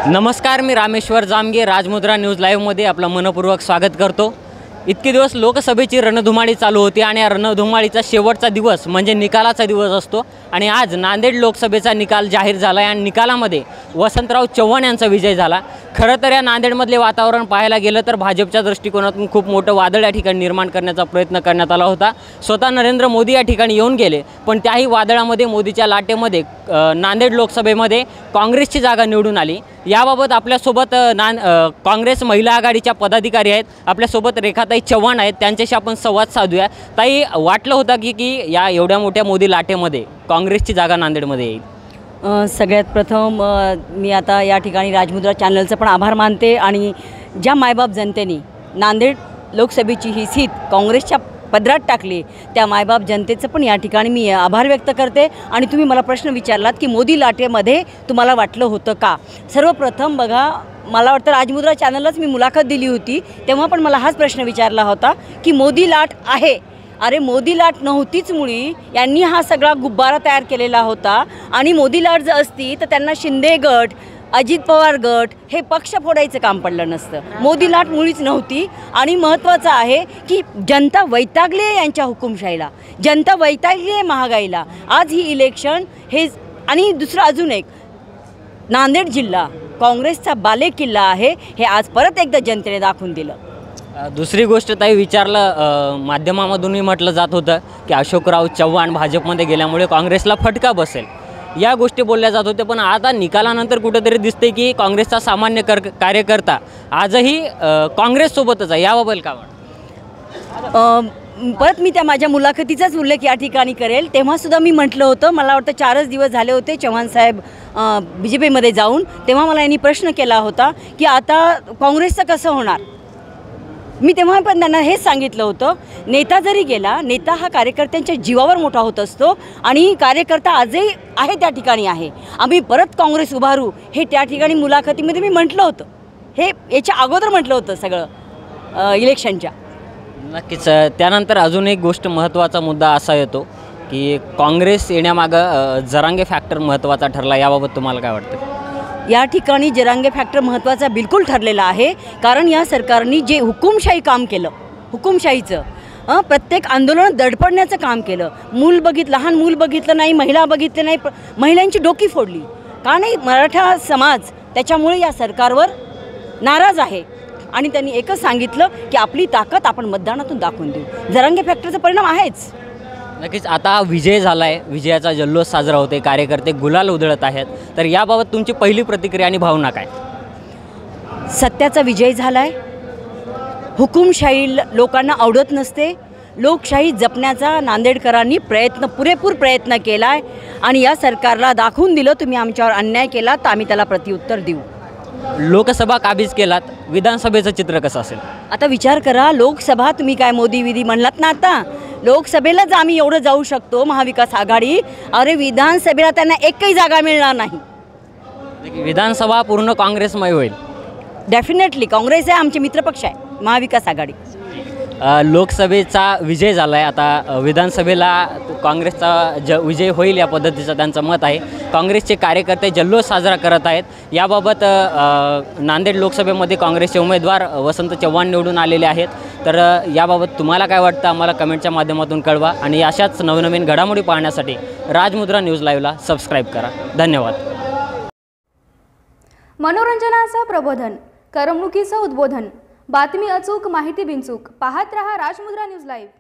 नमस्कार, मी रामेश्वर जामगे राजमुद्रा न्यूज लाईव्हमध्ये आपलं मनपूर्वक स्वागत करतो। इतके दिवस लोकसभेची रणधुमाळी चालू होती आणि या रणधुमाळीचा शेवटचा दिवस म्हणजे निकालाचा दिवस असतो आणि आज नांदेड लोकसभेचा निकाल जाहीर झाला आहे आणि निकालामध्ये वसंतराव चव्हाण यांचा विजय झाला। खरं तर या नांदेडमधले वातावरण पाहायला गेलं तर भाजपच्या दृष्टिकोनातून खूप मोठं वादळ या ठिकाणी निर्माण करण्याचा प्रयत्न करण्यात आला होता। स्वतः नरेंद्र मोदी या ठिकाणी येऊन गेले, पण त्याही वादळामध्ये मोदीच्या लाटेमध्ये नांदेड लोकसभेमध्ये काँग्रेसची जागा निवडून आली। याबाबत आपल्यासोबत काँग्रेस महिला आघाडीच्या पदाधिकारी आहेत, आपल्यासोबत रेखाताई चव्हाण आहेत, त्यांच्याशी आपण संवाद साधूया। ताई, वाटलं होतं की या एवढ्या मोठ्या मोदी लाटेमध्ये काँग्रेसची जागा नांदेडमध्ये येईल? सगळ्यात प्रथम मी आता या ठिकाणी राजमुद्रा चॅनलचं पण आभार मानते आणि ज्या मायबाप जनतेने नांदेड लोकसभेची ही सीट काँग्रेसच्या पदरात टाकली त्या मायबाप जनतेचं पण या ठिकाणी मी आभार व्यक्त करते। आणि तुम्ही मला प्रश्न विचारलात की मोदी लाटेमध्ये तुम्हाला वाटलं होतं का? सर्वप्रथम बघा, मला वाटतं राजमुद्रा चॅनललाच मी मुलाखत दिली होती, तेव्हा पण मला हाच प्रश्न विचारला होता की मोदी लाट आहे। अरे, मोदी लाट नव्हतीच मुळी, यांनी हा सगळा गुब्बारा तयार केलेला होता आणि मोदी लाट जर असती तर त्यांना शिंदे गट, अजित पवार गट हे पक्ष फोडायचं काम पडलं नसतं। मोदी लाट मुळीच नव्हती आणि महत्त्वाचं आहे की जनता वैतागली आहे यांच्या हुकुमशाहीला, जनता वैतागली आहे महागाईला। आज ही इलेक्शन हे आणि दुसरं अजून एक, नांदेड जिल्हा काँग्रेसचा बालेकिल्ला आहे हे आज परत एकदा जनतेने दाखवून दिलं। दुसरी गोष्ट ताई, विचारलं माध्यमामधूनही म्हटलं जात होतं की अशोकराव चव्हाण भाजपमध्ये गेल्यामुळे काँग्रेसला फटका बसेल, या गोष्टी बोलल्या जात होत्या। पण आता निकालानंतर कुठेतरी दिसते की काँग्रेसचा सामान्य कार्यकर्ता आजही काँग्रेससोबतच आहे, याबाबत काय वाटतं? परत मी त्या माझ्या मुलाखतीचाच उल्लेख या ठिकाणी करेल। तेव्हासुद्धा मी म्हटलं होतं, मला वाटतं 4च दिवस झाले होते चव्हाण साहेब BJPमध्ये जाऊन, तेव्हा मला यांनी प्रश्न केला होता की आता काँग्रेसचं कसं होणार। मी तेव्हा पण त्यांना हेच सांगितलं होतं, नेता जरी गेला, नेता हा कार्यकर्त्यांच्या जीवावर मोठा होत असतो आणि कार्यकर्ता आजही आहे त्या ठिकाणी आहे, आम्ही परत काँग्रेस उभारू, हे त्या ठिकाणी मुलाखतीमध्ये मी म्हटलं होतं। हे याच्या अगोदर म्हटलं होतं सगळं इलेक्शनच्या। नक्कीच। त्यानंतर अजून एक गोष्ट, महत्त्वाचा मुद्दा असा येतो की काँग्रेस येण्यामागं जरांगे फॅक्टर महत्त्वाचा ठरला, याबाबत तुम्हाला काय वाटतं? या ठिकाणी जरांगे फॅक्टर महत्त्वाचा बिलकुल ठरलेला आहे, कारण या सरकारने जे हुकुमशाही काम केलं, हुकुमशाहीचं प्रत्येक आंदोलन दडपण्याचं काम केलं। लहान मूल बघितलं नाही, महिला बघितलं नाही, महिलांची डोकी फोडली का नाही? मराठा समाज त्याच्यामुळे या सरकारवर नाराज आहे आणि त्यांनी एकच सांगितलं की आपली ताकद आपण मतदानातून दाखवून देऊ। जरांगे फॅक्टरचा परिणाम आहेच। नक्कीच। आता विजय झाला आहे, विजयाचा जल्लोष साजरा होते, कार्यकर्ते गुलाल उधळत आहेत, तर याबाबत तुमची पहिली प्रतिक्रिया आणि भावना काय? सत्याचा विजय झाला आहे। हुकुमशाही लोकांना आवडत नसते, लोकशाही जपण्याचा नांदेडकरांनी पुरेपूर प्रयत्न केला आहे आणि या सरकारला दाखवून दिलं, तुम्ही आमच्यावर अन्याय केला तर आम्ही त्याला प्रत्युत्तर देऊ। लोकसभा काबीज केलात, विधानसभेचं चित्र कसं असेल? आता विचार करा, लोकसभा तुम्ही काय मोदी विधी म्हणलात ना, आता लोकसभेलाच आम्ही एवढं जाऊ शकतो महाविकास आघाडी, अरे विधानसभेला त्यांना एकही जागा मिळणार नाही। विधानसभा पूर्ण काँग्रेसमय होईल? डेफिनेटली। काँग्रेस आहे, आमचे मित्रपक्ष आहे महाविकास आघाडी। लोकसभेचा विजय झाला आहे, आता विधानसभेला काँग्रेसचा विजय होईल या पद्धतीचं त्यांचं मत आहे। काँग्रेसचे कार्यकर्ते जल्लोष साजरा करत आहेत। याबाबत नांदेड लोकसभेमध्ये काँग्रेसचे उमेदवार वसंत चव्हाण निवडून आलेले आहेत, तर याबाबत तुम्हाला काय वाटतं आम्हाला कमेंटच्या माध्यमातून कळवा आणि अशाच नवनवीन घडामोडी पाहण्यासाठी राजमुद्रा न्यूज लाईव्हला सबस्क्राईब करा। धन्यवाद। मनोरंजनाचं प्रबोधन, करमणुकीचं उद्बोधन, बातमी अचूक, माहिती बिनचूक, पाहत रहा राजमुद्रा न्यूज लाईव्ह।